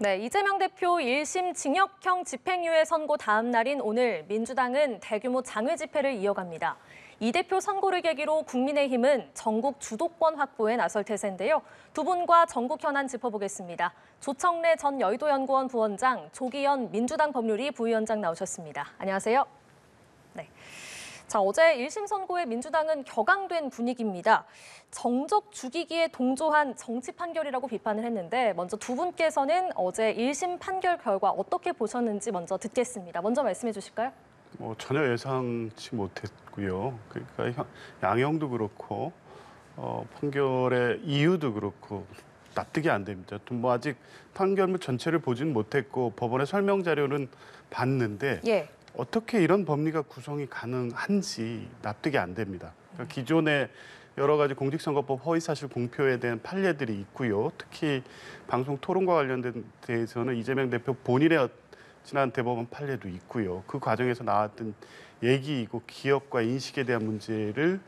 네, 이재명 대표 1심 징역형 집행유예 선고 다음 날인 오늘 민주당은 대규모 장외 집회를 이어갑니다. 이 대표 선고를 계기로 국민의힘은 전국 주도권 확보에 나설 태세인데요. 두 분과 전국 현안 짚어보겠습니다. 조청래 전 여의도연구원 부원장, 조기현 민주당 법률위 부위원장 나오셨습니다. 안녕하세요. 네. 자, 어제 1심 선고에 민주당은 격앙된 분위기입니다. 정적 죽이기에 동조한 정치 판결이라고 비판을 했는데 먼저 두 분께서는 어제 1심 판결 결과 어떻게 보셨는지 먼저 듣겠습니다. 먼저 말씀해 주실까요? 전혀 예상치 못했고요. 그러니까 양형도 그렇고 판결의 이유도 그렇고 납득이 안 됩니다. 아직 판결문 전체를 보지는 못했고 법원의 설명 자료는 봤는데 어떻게 이런 법리가 구성이 가능한지 납득이 안 됩니다. 그러니까 기존의 여러 가지 공직선거법 허위사실 공표에 대한 판례들이 있고요. 특히 방송 토론과 관련된 데에서는 이재명 대표 본인의 지난 대법원 판례도 있고요. 그 과정에서 나왔던 얘기이고 기억과 인식에 대한 문제를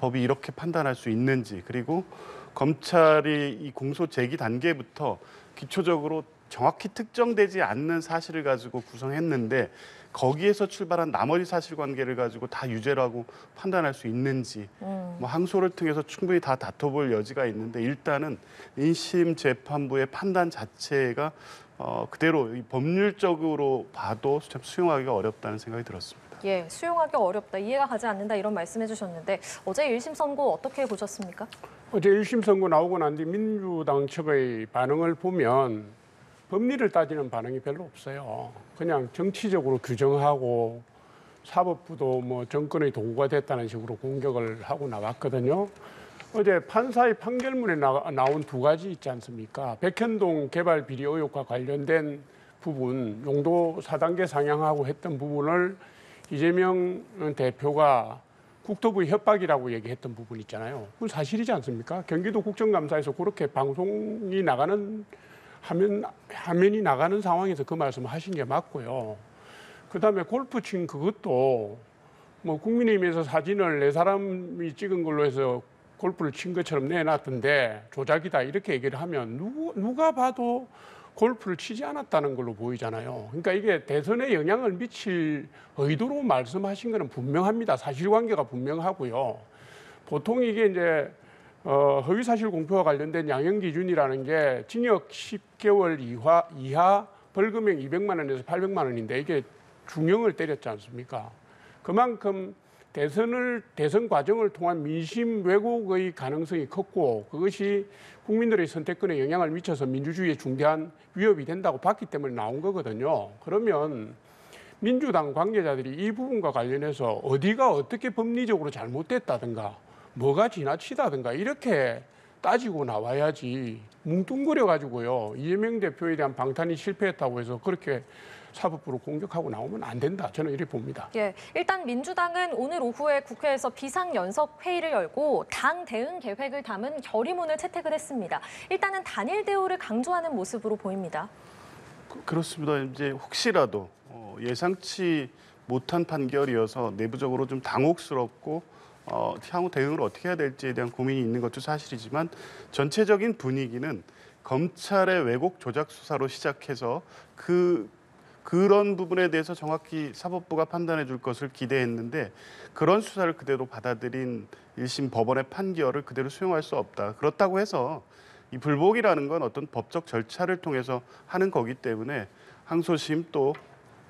법이 이렇게 판단할 수 있는지, 그리고 검찰이 이 공소 제기 단계부터 기초적으로 정확히 특정되지 않는 사실을 가지고 구성했는데 거기에서 출발한 나머지 사실관계를 가지고 다 유죄라고 판단할 수 있는지 항소를 통해서 충분히 다 다퉈볼 여지가 있는데 일단은 1심 재판부의 판단 자체가 그대로 법률적으로 봐도 참 수용하기가 어렵다는 생각이 들었습니다. 예, 수용하기 어렵다, 이해가 가지 않는다 이런 말씀해 주셨는데 어제 1심 선고 어떻게 보셨습니까? 어제 1심 선고 나오고 난 뒤 민주당 측의 반응을 보면 법리를 따지는 반응이 별로 없어요. 그냥 정치적으로 규정하고 사법부도 정권의 도구가 됐다는 식으로 공격을 하고 나왔거든요. 어제 판사의 판결문에 나온 두 가지 있지 않습니까? 백현동 개발 비리 의혹과 관련된 부분, 용도 4단계 상향하고 했던 부분을 이재명 대표가 국토부의 협박이라고 얘기했던 부분 있잖아요. 그건 사실이지 않습니까? 경기도 국정감사에서 그렇게 방송이 나가는 화면이 나가는 상황에서 그 말씀을 하신 게 맞고요. 그다음에 골프 친 그것도 국민의힘에서 사진을 네 사람이 찍은 걸로 해서 골프를 친 것처럼 내놨던데 조작이다 이렇게 얘기를 하면 누가 봐도 골프를 치지 않았다는 걸로 보이잖아요. 그러니까 이게 대선에 영향을 미칠 의도로 말씀하신 거는 분명합니다. 사실관계가 분명하고요. 보통 이게 이제 허위사실 공표와 관련된 양형 기준이라는 게 징역 10개월 이하 벌금형 200만 원에서 800만 원인데 이게 중형을 때렸지 않습니까? 그만큼 대선 과정을 통한 민심 왜곡의 가능성이 컸고 그것이 국민들의 선택권에 영향을 미쳐서 민주주의에 중대한 위협이 된다고 봤기 때문에 나온 거거든요. 그러면 민주당 관계자들이 이 부분과 관련해서 어디가 어떻게 법리적으로 잘못됐다든가 뭐가 지나치다든가 이렇게 따지고 나와야지 뭉뚱그려가지고요. 이재명 대표에 대한 방탄이 실패했다고 해서 그렇게 사법부로 공격하고 나오면 안 된다. 저는 이렇게 봅니다. 예, 일단 민주당은 오늘 오후에 국회에서 비상연석회의를 열고 당 대응 계획을 담은 결의문을 채택을 했습니다. 일단은 단일 대우를 강조하는 모습으로 보입니다. 그렇습니다. 이제 혹시라도 예상치 못한 판결이어서 내부적으로 좀 당혹스럽고 향후 대응을 어떻게 해야 될지에 대한 고민이 있는 것도 사실이지만 전체적인 분위기는 검찰의 왜곡 조작 수사로 시작해서 그런 부분에 대해서 정확히 사법부가 판단해 줄 것을 기대했는데 그런 수사를 그대로 받아들인 1심 법원의 판결을 그대로 수용할 수 없다. 그렇다고 해서 이 불복이라는 건 어떤 법적 절차를 통해서 하는 거기 때문에 항소심 또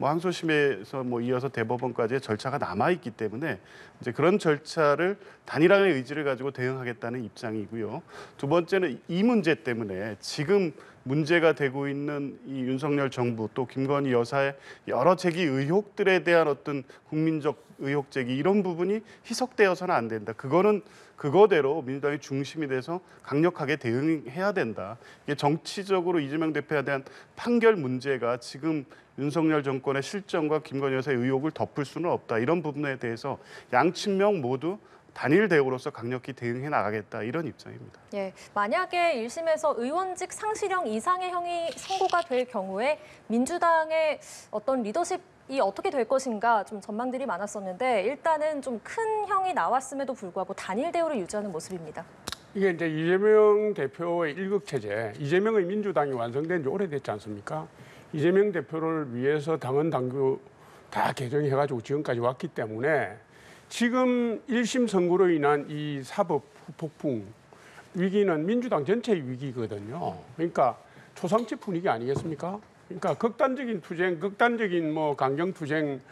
항소심에서 이어서 대법원까지의 절차가 남아있기 때문에 이제 그런 절차를 단일화의 의지를 가지고 대응하겠다는 입장이고요. 두 번째는 이 문제 때문에 지금 문제가 되고 있는 이 윤석열 정부 또 김건희 여사의 여러 제기 의혹들에 대한 어떤 국민적 의혹 제기 이런 부분이 희석되어서는 안 된다. 그거는 그거대로 민주당이 중심이 돼서 강력하게 대응해야 된다. 이게 정치적으로 이재명 대표에 대한 판결 문제가 지금 윤석열 정권의 실정과 김건희 여사의 의혹을 덮을 수는 없다. 이런 부분에 대해서 양측면 모두 단일 대우로서 강력히 대응해 나가겠다 이런 입장입니다. 예, 만약에 1심에서 의원직 상실형 이상의 형이 선고가 될 경우에 민주당의 어떤 리더십이 어떻게 될 것인가 좀 전망들이 많았었는데 일단은 좀 큰 형이 나왔음에도 불구하고 단일 대우를 유지하는 모습입니다. 이게 이제 이재명 대표의 일극 체제, 이재명의 민주당이 완성된 지 오래됐지 않습니까? 이재명 대표를 위해서 당헌 당규 다 개정해가지고 지금까지 왔기 때문에 지금 1심 선고로 인한 이 사법 폭풍 위기는 민주당 전체의 위기거든요. 그러니까 초상집 분위기 아니겠습니까? 그러니까 극단적인 투쟁, 극단적인 뭐 강경 투쟁,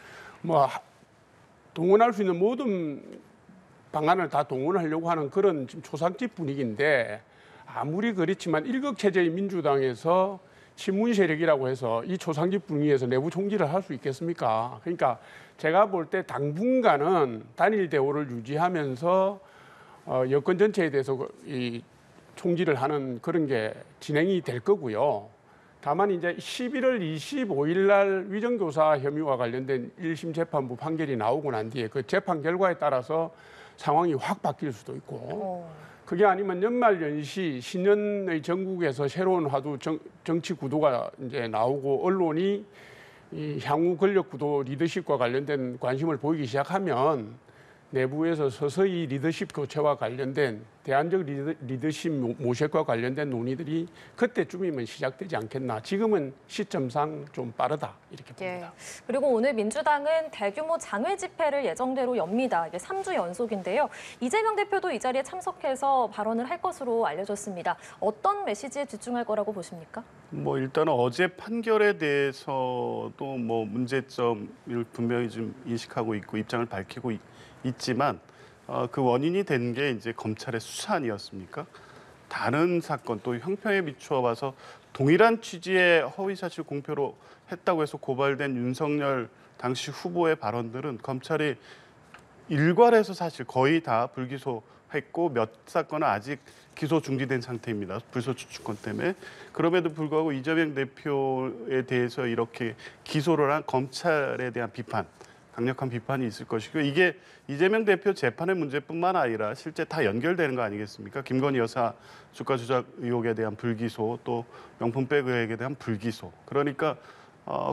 뭐 동원할 수 있는 모든 방안을 다 동원하려고 하는 그런 지금 초상집 분위기인데 아무리 그렇지만 일극 체제의 민주당에서 친문 세력이라고 해서 이 초상집 분위기에서 내부 총질을 할 수 있겠습니까? 그러니까 제가 볼 때 당분간은 단일 대우를 유지하면서 여권 전체에 대해서 이 총질을 하는 그런 게 진행이 될 거고요. 다만 이제 11월 25일 날 위정교사 혐의와 관련된 1심 재판부 판결이 나오고 난 뒤에 그 재판 결과에 따라서 상황이 확 바뀔 수도 있고 그게 아니면 연말 연시 신년의 전국에서 새로운 화두 정치 구도가 이제 나오고 언론이 이 향후 권력 구도 리더십과 관련된 관심을 보이기 시작하면 내부에서 서서히 리더십 교체와 관련된 대안적 리더십 모색과 관련된 논의들이 그때쯤이면 시작되지 않겠나. 지금은 시점상 좀 빠르다 이렇게 봅니다. 예. 그리고 오늘 민주당은 대규모 장외 집회를 예정대로 엽니다. 이게 3주 연속인데요. 이재명 대표도 이 자리에 참석해서 발언을 할 것으로 알려졌습니다. 어떤 메시지에 집중할 거라고 보십니까? 뭐 일단은 어제 판결에 대해서도 뭐 문제점을 분명히 좀 인식하고 있고 입장을 밝히고 있지만 그 원인이 된 게 이제 검찰의 수사 아니었습니까? 다른 사건 또 형평에 비추어 봐서 동일한 취지의 허위사실 공표로 했다고 해서 고발된 윤석열 당시 후보의 발언들은 검찰이 일괄해서 사실 거의 다 불기소했고 몇 사건은 아직 기소 중지된 상태입니다. 불소추 주권 때문에. 그럼에도 불구하고 이재명 대표에 대해서 이렇게 기소를 한 검찰에 대한 비판, 강력한 비판이 있을 것이고 이게 이재명 대표 재판의 문제뿐만 아니라 실제 다 연결되는 거 아니겠습니까? 김건희 여사 주가 조작 의혹에 대한 불기소 또 명품백 의혹에 대한 불기소. 그러니까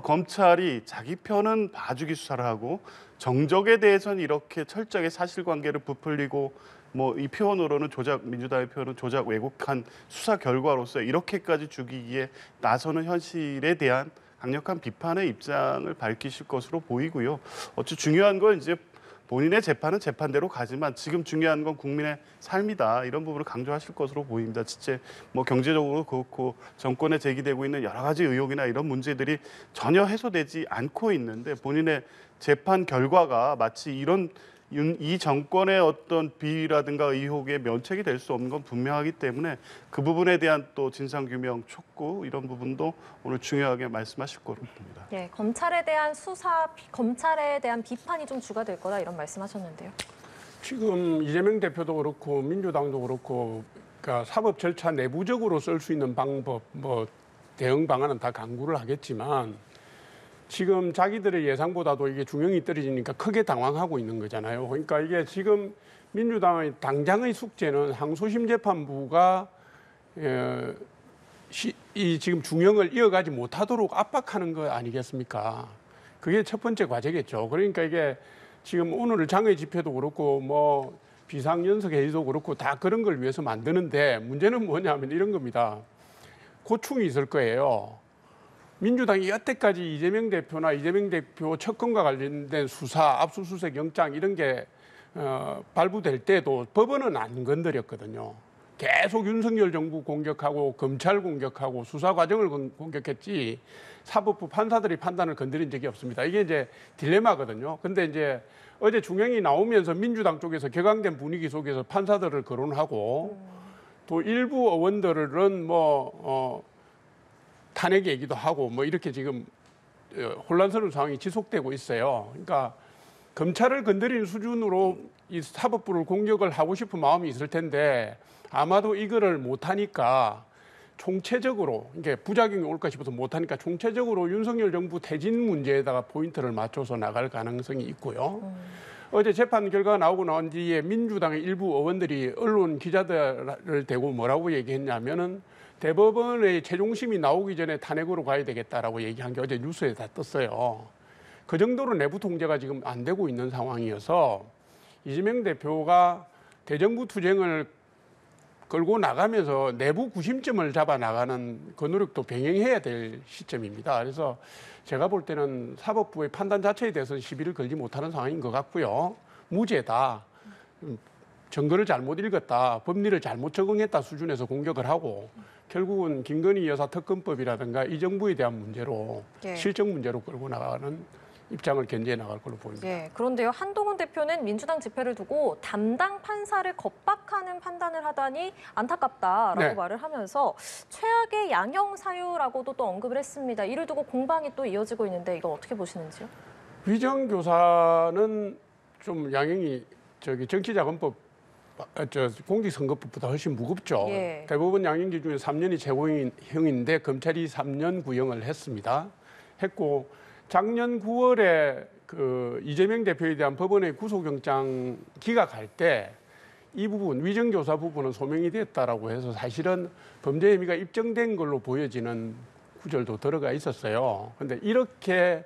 검찰이 자기 편은 봐주기 수사를 하고 정적에 대해서는 이렇게 철저하게 사실관계를 부풀리고 뭐 이 표현으로는 민주당의 표현은 조작 왜곡한 수사 결과로서 이렇게까지 죽이기에 나서는 현실에 대한 강력한 비판의 입장을 밝히실 것으로 보이고요. 어찌 중요한 건 이제 본인의 재판은 재판대로 가지만 지금 중요한 건 국민의 삶이다. 이런 부분을 강조하실 것으로 보입니다. 실제 뭐 경제적으로 그렇고 정권에 제기되고 있는 여러 가지 의혹이나 이런 문제들이 전혀 해소되지 않고 있는데 본인의 재판 결과가 마치 이 정권의 어떤 비리라든가 의혹에 면책이 될 수 없는 건 분명하기 때문에 그 부분에 대한 또 진상규명 촉구 이런 부분도 오늘 중요하게 말씀하실 거로 봅니다. 예, 검찰에 대한 수사, 검찰에 대한 비판이 좀 주가 될 거다 이런 말씀하셨는데요. 지금 이재명 대표도 그렇고 민주당도 그렇고 그러니까 사법 절차 내부적으로 쓸 수 있는 방법, 뭐 대응 방안은 다 강구를 하겠지만 지금 자기들의 예상보다도 이게 중형이 떨어지니까 크게 당황하고 있는 거잖아요. 그러니까 이게 지금 민주당의 당장의 숙제는 항소심 재판부가 이 지금 중형을 이어가지 못하도록 압박하는 거 아니겠습니까? 그게 첫 번째 과제겠죠. 그러니까 이게 지금 오늘 장외 집회도 그렇고 뭐 비상연석 회의도 그렇고 다 그런 걸 위해서 만드는데 문제는 뭐냐면 이런 겁니다. 고충이 있을 거예요. 민주당이 여태까지 이재명 대표나 이재명 대표 측근과 관련된 수사, 압수수색 영장 이런 게 발부될 때도 법원은 안 건드렸거든요. 계속 윤석열 정부 공격하고 검찰 공격하고 수사 과정을 공격했지 사법부 판사들이 판단을 건드린 적이 없습니다. 이게 이제 딜레마거든요. 근데 이제 어제 중형이 나오면서 민주당 쪽에서 격앙된 분위기 속에서 판사들을 거론하고 또 일부 의원들은 탄핵 얘기도 하고 뭐 이렇게 지금 혼란스러운 상황이 지속되고 있어요. 그러니까 검찰을 건드리는 수준으로 이 사법부를 공격을 하고 싶은 마음이 있을 텐데 아마도 이거를 못하니까 총체적으로 이게 부작용이 올까 싶어서 못하니까 총체적으로 윤석열 정부 퇴진 문제에다가 포인트를 맞춰서 나갈 가능성이 있고요. 어제 재판 결과가 나오고 난 뒤에 민주당의 일부 의원들이 언론 기자들을 대고 뭐라고 얘기했냐면은 대법원의 최종심이 나오기 전에 탄핵으로 가야 되겠다라고 얘기한 게 어제 뉴스에 다 떴어요. 그 정도로 내부 통제가 지금 안 되고 있는 상황이어서 이재명 대표가 대정부 투쟁을 끌고 나가면서 내부 구심점을 잡아 나가는 그 노력도 병행해야 될 시점입니다. 그래서 제가 볼 때는 사법부의 판단 자체에 대해서는 시비를 걸지 못하는 상황인 것 같고요. 무죄다. 증거를 잘못 읽었다. 법리를 잘못 적응했다 수준에서 공격을 하고 결국은 김건희 여사 특검법이라든가 이 정부에 대한 문제로 예. 실정 문제로 끌고 나가는 입장을 견지해 나갈 걸로 보입니다. 예, 그런데요. 한동훈 대표는 민주당 집회를 두고 담당 판사를 겁박하는 판단을 하다니 안타깝다라고 네. 말을 하면서 최악의 양형 사유라고도 또 언급을 했습니다. 이를 두고 공방이 또 이어지고 있는데 이거 어떻게 보시는지요? 위정교사는 좀 양형이 정치자금법 공직선거법보다 훨씬 무겁죠. 예. 대법원 양형기 중에 3년이 최고형인데 검찰이 3년 구형을 했고 작년 9월에 그 이재명 대표에 대한 법원의 구속영장 기각할 때 이 부분 위정교사 부분은 소명이 됐다라고 해서 사실은 범죄 혐의가 입증된 걸로 보여지는 구절도 들어가 있었어요. 그런데 이렇게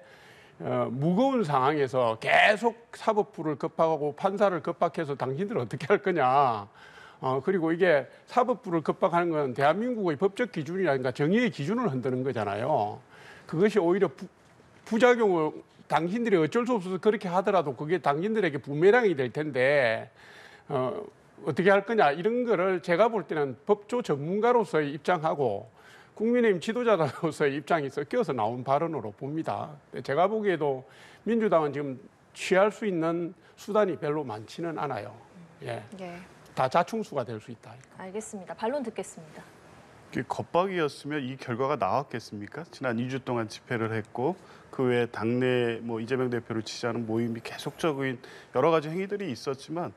무거운 상황에서 계속 사법부를 겁박하고 판사를 겁박해서 당신들은 어떻게 할 거냐. 그리고 이게 사법부를 겁박하는 건 대한민국의 법적 기준이라든가 정의의 기준을 흔드는 거잖아요. 그것이 오히려 부작용을 당신들이 어쩔 수 없어서 그렇게 하더라도 그게 당신들에게 부메랑이 될 텐데 어떻게 할 거냐 이런 거를 제가 볼 때는 법조 전문가로서의 입장하고 국민의힘 지도자로서의 입장이 섞여서 나온 발언으로 봅니다. 제가 보기에도 민주당은 지금 취할 수 있는 수단이 별로 많지는 않아요. 예. 예, 다 자충수가 될 수 있다. 알겠습니다. 반론 듣겠습니다. 이게 겁박이었으면 이 결과가 나왔겠습니까? 지난 2주 동안 집회를 했고 그 외에 당내 뭐 이재명 대표를 지지하는 모임이 계속적인 여러 가지 행위들이 있었지만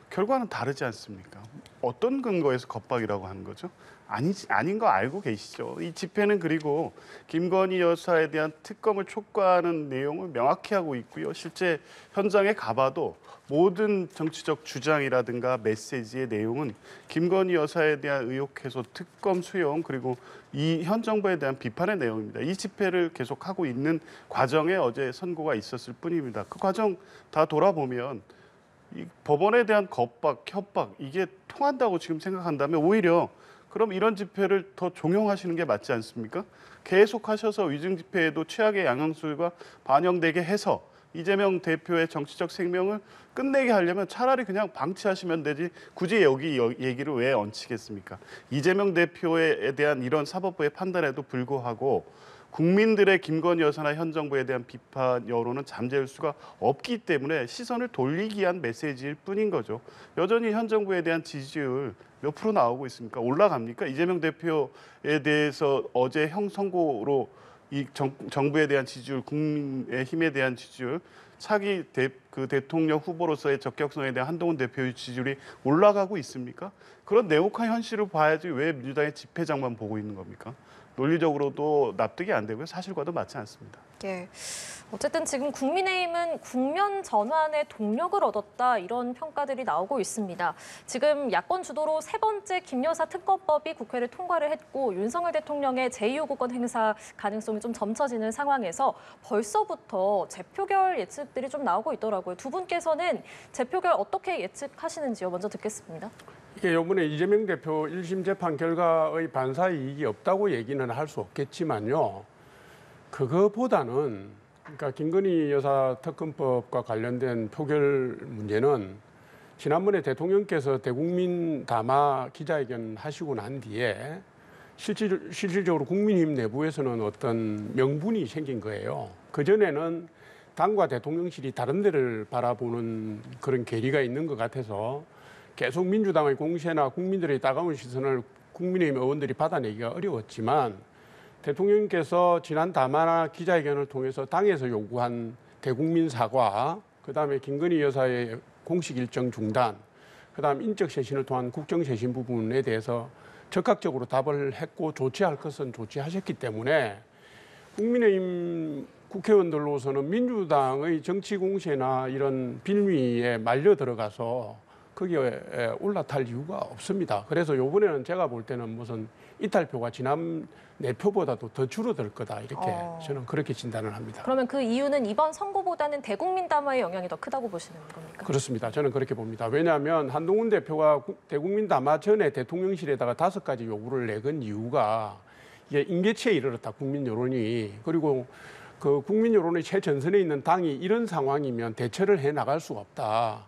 결과는 다르지 않습니까? 어떤 근거에서 겁박이라고 하는 거죠? 아닌 거 알고 계시죠? 이 집회는 그리고 김건희 여사에 대한 특검을 촉구하는 내용을 명확히 하고 있고요. 실제 현장에 가봐도 모든 정치적 주장이라든가 메시지의 내용은 김건희 여사에 대한 의혹 해소, 특검 수용 그리고 이 현 정부에 대한 비판의 내용입니다. 이 집회를 계속하고 있는 과정에 어제 선고가 있었을 뿐입니다. 그 과정 다 돌아보면 이 법원에 대한 겁박, 협박 이게 통한다고 지금 생각한다면 오히려 그럼 이런 집회를 더 종용하시는 게 맞지 않습니까? 계속하셔서 위증 집회에도 최악의 양형수가 반영되게 해서 이재명 대표의 정치적 생명을 끝내게 하려면 차라리 그냥 방치하시면 되지 굳이 여기 얘기를 왜 얹히겠습니까? 이재명 대표에 대한 이런 사법부의 판단에도 불구하고 국민들의 김건희 여사나 현 정부에 대한 비판 여론은 잠재울 수가 없기 때문에 시선을 돌리기 위한 메시지일 뿐인 거죠. 여전히 현 정부에 대한 지지율 몇 프로 나오고 있습니까? 올라갑니까? 이재명 대표에 대해서 어제 형 선고로 이 정부에 대한 지지율, 국민의힘에 대한 지지율, 차기 대통령 후보로서의 적격성에 대한 한동훈 대표의 지지율이 올라가고 있습니까? 그런 냉혹한 현실을 봐야지 왜 민주당의 집회장만 보고 있는 겁니까? 논리적으로도 납득이 안 되고요. 사실과도 맞지 않습니다. 예. 어쨌든 지금 국민의힘은 국면 전환의 동력을 얻었다 이런 평가들이 나오고 있습니다. 지금 야권 주도로 세 번째 김여사 특검법이 국회를 통과를 했고 윤석열 대통령의 제2호국권 행사 가능성이 좀 점쳐지는 상황에서 벌써부터 재표결 예측들이 좀 나오고 있더라고요. 두 분께서는 재표결 어떻게 예측하시는지요? 먼저 듣겠습니다. 이게 이번에 이재명 대표 1심 재판 결과의 반사 이익이 없다고 얘기는 할 수 없겠지만요. 그거보다는 그러니까 김건희 여사 특검법과 관련된 표결 문제는 지난번에 대통령께서 대국민 담화 기자회견 하시고 난 뒤에 실질적으로 국민의힘 내부에서는 어떤 명분이 생긴 거예요. 그전에는 당과 대통령실이 다른 데를 바라보는 그런 괴리가 있는 것 같아서 계속 민주당의 공세나 국민들의 따가운 시선을 국민의힘 의원들이 받아내기가 어려웠지만 대통령께서 지난 담화나 기자회견을 통해서 당에서 요구한 대국민 사과, 그다음에 김건희 여사의 공식 일정 중단, 그다음 인적 쇄신을 통한 국정 쇄신 부분에 대해서 적극적으로 답을 했고 조치할 것은 조치하셨기 때문에 국민의힘 국회의원들로서는 민주당의 정치 공세나 이런 빌미에 말려 들어가서 거기에 올라탈 이유가 없습니다. 그래서 이번에는 제가 볼 때는 무슨 이탈표가 지난 내표보다도 더 줄어들 거다 이렇게 저는 그렇게 진단을 합니다. 그러면 그 이유는 이번 선거보다는 대국민 담화의 영향이 더 크다고 보시는 겁니까? 그렇습니다. 저는 그렇게 봅니다. 왜냐하면 한동훈 대표가 대국민 담화 전에 대통령실에다가 5가지 요구를 내건 이유가 이게 임계치에 이르렀다. 국민 여론이. 그리고 그 국민 여론의 최전선에 있는 당이 이런 상황이면 대처를 해 나갈 수가 없다.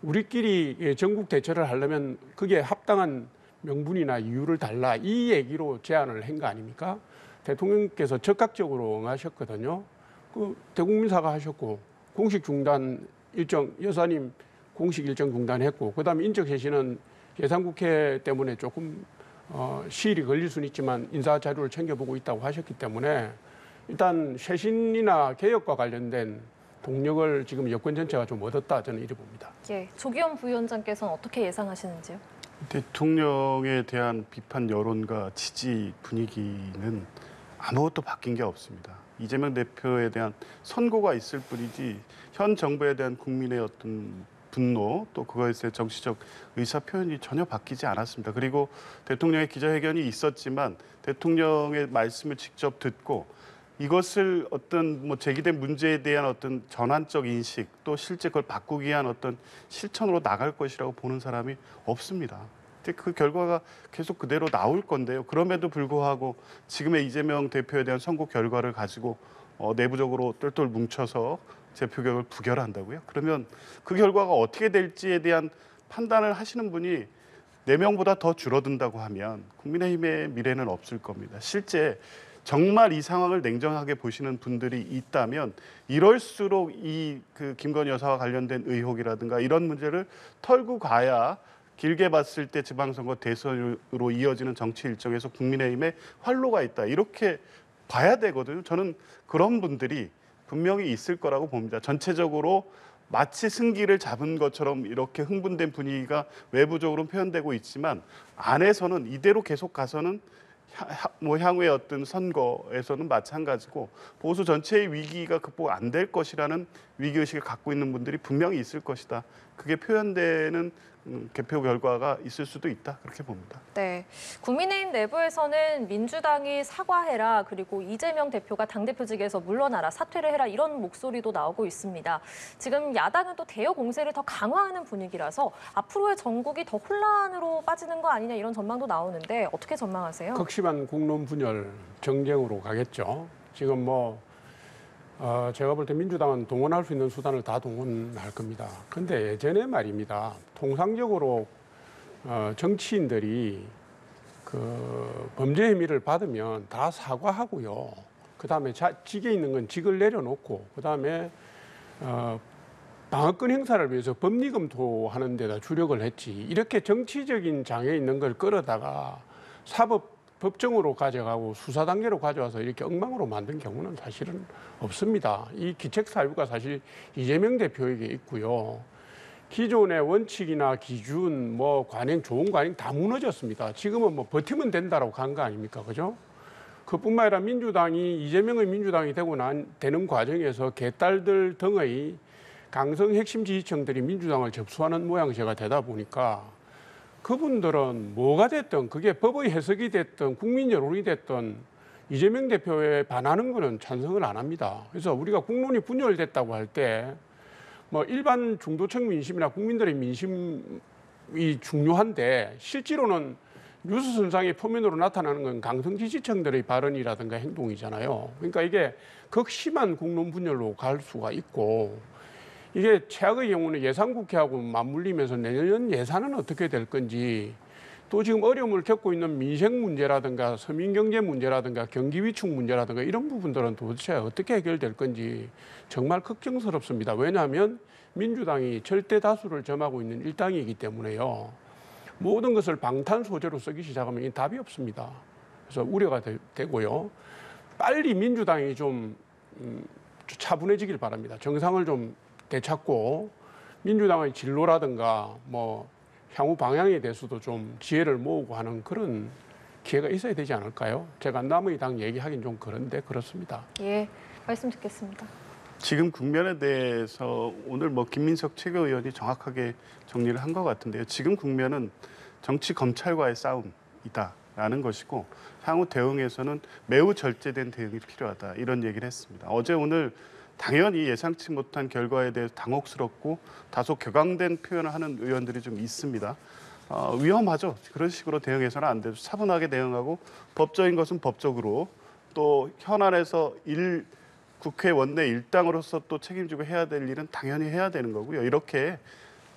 우리끼리 전국 대처를 하려면 그게 합당한 명분이나 이유를 달라. 이 얘기로 제안을 한 거 아닙니까? 대통령께서 적극적으로 응하셨거든요. 그 대국민 사과하셨고 공식 중단 일정 여사님 공식 일정 중단했고 그다음에 인적쇄신은 예산국회 때문에 조금 시일이 걸릴 수는 있지만 인사 자료를 챙겨보고 있다고 하셨기 때문에 일단 쇄신이나 개혁과 관련된 동력을 지금 여권 전체가 좀 얻었다 저는 이렇게 봅니다. 예, 조기현 부위원장께서는 어떻게 예상하시는지요? 대통령에 대한 비판 여론과 지지 분위기는 아무것도 바뀐 게 없습니다. 이재명 대표에 대한 선고가 있을 뿐이지 현 정부에 대한 국민의 어떤 분노 또 그거에 대해 정치적 의사 표현이 전혀 바뀌지 않았습니다. 그리고 대통령의 기자회견이 있었지만 대통령의 말씀을 직접 듣고 이것을 어떤 뭐 제기된 문제에 대한 어떤 전환적 인식 또 실제 그걸 바꾸기 위한 어떤 실천으로 나갈 것이라고 보는 사람이 없습니다. 근데 그 결과가 계속 그대로 나올 건데요. 그럼에도 불구하고 지금의 이재명 대표에 대한 선거 결과를 가지고 내부적으로 똘똘 뭉쳐서 제표격을 부결한다고요? 그러면 그 결과가 어떻게 될지에 대한 판단을 하시는 분이 4명보다 더 줄어든다고 하면 국민의힘의 미래는 없을 겁니다. 실제 정말 이 상황을 냉정하게 보시는 분들이 있다면 이럴수록 이 그 김건희 여사와 관련된 의혹이라든가 이런 문제를 털고 가야 길게 봤을 때 지방선거 대선으로 이어지는 정치 일정에서 국민의힘에 활로가 있다. 이렇게 봐야 되거든요. 저는 그런 분들이 분명히 있을 거라고 봅니다. 전체적으로 마치 승기를 잡은 것처럼 이렇게 흥분된 분위기가 외부적으로 표현되고 있지만 안에서는 이대로 계속 가서는 뭐 향후의 어떤 선거에서는 마찬가지고 보수 전체의 위기가 극복 안 될 것이라는 위기의식을 갖고 있는 분들이 분명히 있을 것이다. 그게 표현되는 개표 결과가 있을 수도 있다. 그렇게 봅니다. 네, 국민의힘 내부에서는 민주당이 사과해라 그리고 이재명 대표가 당대표직에서 물러나라 사퇴를 해라 이런 목소리도 나오고 있습니다. 지금 야당은 또 대여 공세를 더 강화하는 분위기라서 앞으로의 전국이 더 혼란으로 빠지는 거 아니냐 이런 전망도 나오는데 어떻게 전망하세요? 극심한 국론 분열 정쟁으로 가겠죠. 지금 제가 볼 때 민주당은 동원할 수 있는 수단을 다 동원할 겁니다. 근데 예전에 말입니다. 통상적으로 정치인들이 그 범죄 혐의를 받으면 다 사과하고요. 그다음에 직에 있는 건 직을 내려놓고 그다음에 방어권 행사를 위해서 법리 검토하는 데다 주력을 했지. 이렇게 정치적인 장에 있는 걸 끌어다가 법정으로 가져가고 수사 단계로 가져와서 이렇게 엉망으로 만든 경우는 사실은 없습니다. 이 기책 사유가 사실 이재명 대표에게 있고요. 기존의 원칙이나 기준, 관행, 좋은 관행 다 무너졌습니다. 지금은 버티면 된다라고 간 거 아닙니까? 그죠? 그뿐만 아니라 민주당이 이재명의 민주당이 되는 과정에서 개딸들 등의 강성 핵심 지지층들이 민주당을 접수하는 모양새가 되다 보니까 그분들은 뭐가 됐든 그게 법의 해석이 됐든 국민 여론이 됐든 이재명 대표에 반하는 거는 찬성을 안 합니다. 그래서 우리가 국론이 분열됐다고 할 때 일반 중도층 민심이나 국민들의 민심이 중요한데 실제로는 뉴스 선상의 표면으로 나타나는 건 강성 지지층들의 발언이라든가 행동이잖아요. 그러니까 이게 극심한 국론 분열로 갈 수가 있고 이게 최악의 경우는 예산국회하고 맞물리면서 내년 예산은 어떻게 될 건지 또 지금 어려움을 겪고 있는 민생 문제라든가 서민경제 문제라든가 경기위축 문제라든가 이런 부분들은 도대체 어떻게 해결될 건지 정말 걱정스럽습니다. 왜냐하면 민주당이 절대 다수를 점하고 있는 일당이기 때문에요. 모든 것을 방탄 소재로 쓰기 시작하면 답이 없습니다. 그래서 우려가 되고요. 빨리 민주당이 좀 차분해지길 바랍니다. 정상을 좀 되찾고 민주당의 진로라든가 향후 방향에 대해서도 좀 지혜를 모으고 하는 그런 기회가 있어야 되지 않을까요? 제가 남의 당 얘기하긴 좀 그런데 그렇습니다. 예, 말씀 듣겠습니다. 지금 국면에 대해서 오늘 뭐 김민석 최고위원이 정확하게 정리를 한 것 같은데요. 지금 국면은 정치 검찰과의 싸움이다라는 것이고 향후 대응에서는 매우 절제된 대응이 필요하다 이런 얘기를 했습니다. 어제 오늘 당연히 예상치 못한 결과에 대해서 당혹스럽고 다소 격앙된 표현을 하는 의원들이 좀 있습니다. 위험하죠. 그런 식으로 대응해서는 안 되죠. 차분하게 대응하고 법적인 것은 법적으로 또 현안에서 국회 원내 일당으로서 또 책임지고 해야 될 일은 당연히 해야 되는 거고요. 이렇게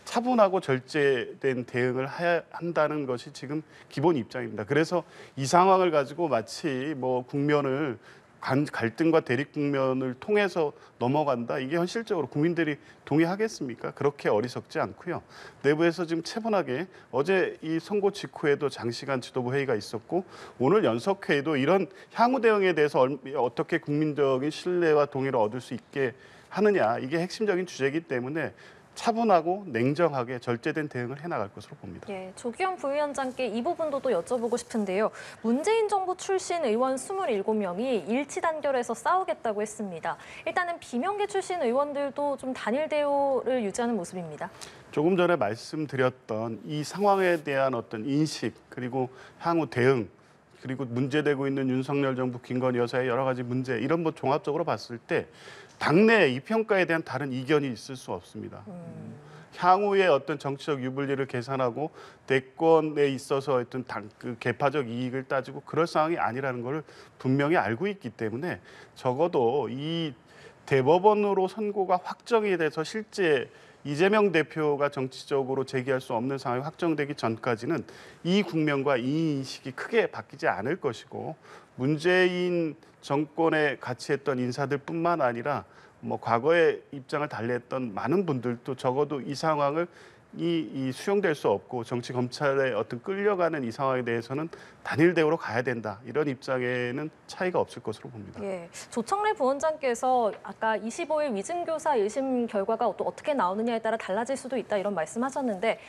차분하고 절제된 대응을 한다는 것이 지금 기본 입장입니다. 그래서 이 상황을 가지고 마치 뭐 국면을 갈등과 대립 국면을 통해서 넘어간다. 이게 현실적으로 국민들이 동의하겠습니까? 그렇게 어리석지 않고요. 내부에서 지금 차분하게 어제 이 선거 직후에도 장시간 지도부 회의가 있었고 오늘 연석회의도 이런 향후 대응에 대해서 어떻게 국민적인 신뢰와 동의를 얻을 수 있게 하느냐. 이게 핵심적인 주제이기 때문에 차분하고 냉정하게 절제된 대응을 해나갈 것으로 봅니다. 예, 조기현 부위원장께 이 부분도 또 여쭤보고 싶은데요. 문재인 정부 출신 의원 27명이 일치 단결해서 싸우겠다고 했습니다. 일단은 비명계 출신 의원들도 좀 단일 대우를 유지하는 모습입니다. 조금 전에 말씀드렸던 이 상황에 대한 어떤 인식 그리고 향후 대응 그리고 문제되고 있는 윤석열 정부 김건희 여사의 여러 가지 문제 이런 뭐 종합적으로 봤을 때 당내 이 평가에 대한 다른 이견이 있을 수 없습니다. 향후의 어떤 정치적 유불리를 계산하고 대권에 있어서 어떤 그 개파적 이익을 따지고 그럴 상황이 아니라는 걸 분명히 알고 있기 때문에 적어도 이 대법원으로 선고가 확정이 돼서 실제 이재명 대표가 정치적으로 제기할 수 없는 상황이 확정되기 전까지는 이 국면과 이 인식이 크게 바뀌지 않을 것이고 문재인 정권에 같이 했던 인사들뿐만 아니라 뭐 과거의 입장을 달리했던 많은 분들도 적어도 이 상황을 이 수용될 수 없고 정치 검찰에 어떤 끌려가는 이 상황에 대해서는 단일 대우로 가야 된다. 이런 입장에는 차이가 없을 것으로 봅니다. 예, 조청래 부원장께서 아까 25일 위증교사 1심 결과가 또 어떻게 나오느냐에 따라 달라질 수도 있다 이런 말씀하셨는데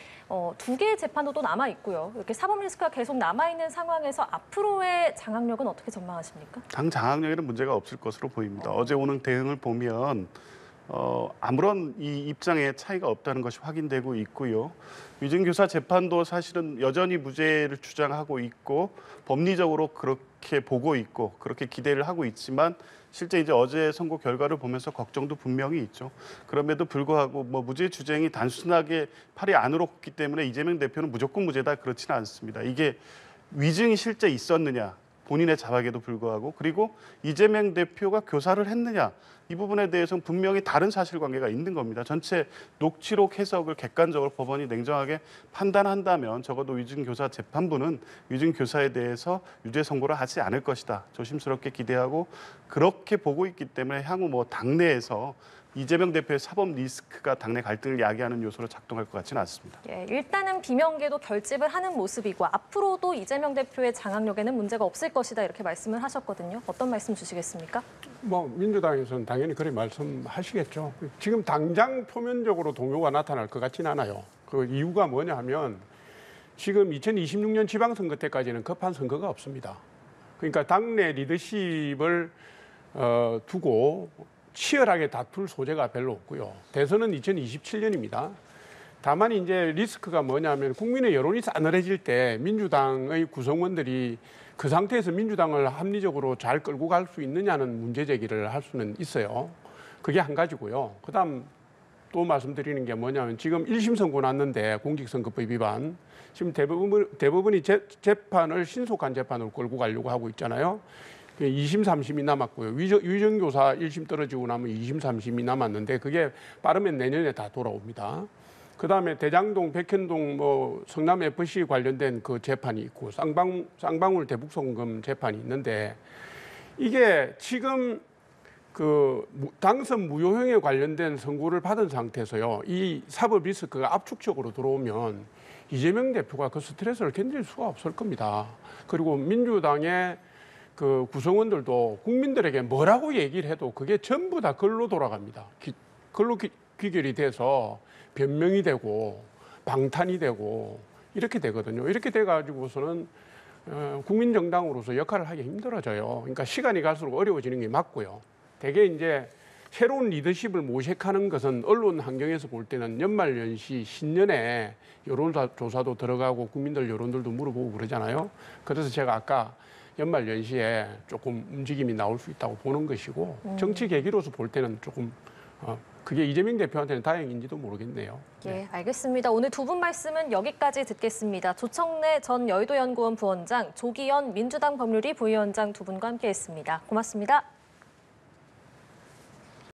두 개의 재판도 또 남아 있고요. 이렇게 사법 리스크가 계속 남아 있는 상황에서 앞으로의 장악력은 어떻게 전망하십니까? 당 장악력에는 문제가 없을 것으로 보입니다. 어제 오는 대응을 보면 아무런 이 입장에 차이가 없다는 것이 확인되고 있고요. 위증교사 재판도 사실은 여전히 무죄를 주장하고 있고 법리적으로 그렇게 보고 있고 그렇게 기대를 하고 있지만 실제 이제 어제 선고 결과를 보면서 걱정도 분명히 있죠. 그럼에도 불구하고 뭐 무죄 주장이 단순하게 팔이 안으로 걷기 때문에 이재명 대표는 무조건 무죄다 그렇지는 않습니다. 이게 위증이 실제 있었느냐 본인의 자박에도 불구하고 그리고 이재명 대표가 교사를 했느냐 이 부분에 대해서는 분명히 다른 사실관계가 있는 겁니다. 전체 녹취록 해석을 객관적으로 법원이 냉정하게 판단한다면 적어도 위증교사 재판부는 위증교사에 대해서 유죄 선고를 하지 않을 것이다. 조심스럽게 기대하고 그렇게 보고 있기 때문에 향후 뭐 당내에서 이재명 대표의 사법 리스크가 당내 갈등을 야기하는 요소로 작동할 것 같지는 않습니다. 예, 일단은 비명계도 결집을 하는 모습이고 앞으로도 이재명 대표의 장악력에는 문제가 없을 것이다 이렇게 말씀을 하셨거든요. 어떤 말씀 주시겠습니까? 뭐 민주당에서는 당연히 그렇게 말씀하시겠죠. 지금 당장 표면적으로 동요가 나타날 것 같지는 않아요. 그 이유가 뭐냐 하면 지금 2026년 지방선거 때까지는 급한 선거가 없습니다. 그러니까 당내 리더십을 두고 치열하게 다툴 소재가 별로 없고요. 대선은 2027년입니다. 다만 이제 리스크가 뭐냐면 국민의 여론이 싸늘해질 때 민주당의 구성원들이 그 상태에서 민주당을 합리적으로 잘 끌고 갈 수 있느냐는 문제 제기를 할 수는 있어요. 그게 한 가지고요. 그다음 또 말씀드리는 게 뭐냐면 지금 1심 선고 났는데 공직선거법 위반 지금 대부분이 재판을 신속한 재판으로 끌고 가려고 하고 있잖아요. 2심, 3심이 남았고요. 위정교사 1심 떨어지고 나면 2심, 3심이 남았는데 그게 빠르면 내년에 다 돌아옵니다. 그다음에 대장동, 백현동, 뭐 성남 FC 관련된 그 재판이 있고 쌍방울 대북송금 재판이 있는데 이게 지금 그 당선 무효형에 관련된 선고를 받은 상태에서요. 이 사법 리스크가 압축적으로 들어오면 이재명 대표가 그 스트레스를 견딜 수가 없을 겁니다. 그리고 민주당의 그 구성원들도 국민들에게 뭐라고 얘기를 해도 그게 전부 다 글로 돌아갑니다. 글로 귀결이 돼서 변명이 되고 방탄이 되고 이렇게 되거든요. 이렇게 돼가지고서는 국민정당으로서 역할을 하기 힘들어져요. 그러니까 시간이 갈수록 어려워지는 게 맞고요. 대개 이제 새로운 리더십을 모색하는 것은 언론 환경에서 볼 때는 연말연시 신년에 여론조사도 들어가고 국민들 여론들도 물어보고 그러잖아요. 그래서 제가 아까 연말연시에 조금 움직임이 나올 수 있다고 보는 것이고 정치 계기로서 볼 때는 조금 그게 이재명 대표한테는 다행인지도 모르겠네요. 예, 알겠습니다. 오늘 두 분 말씀은 여기까지 듣겠습니다. 조청래 전 여의도연구원 부원장, 조기현 민주당 법률위 부위원장 두 분과 함께했습니다. 고맙습니다.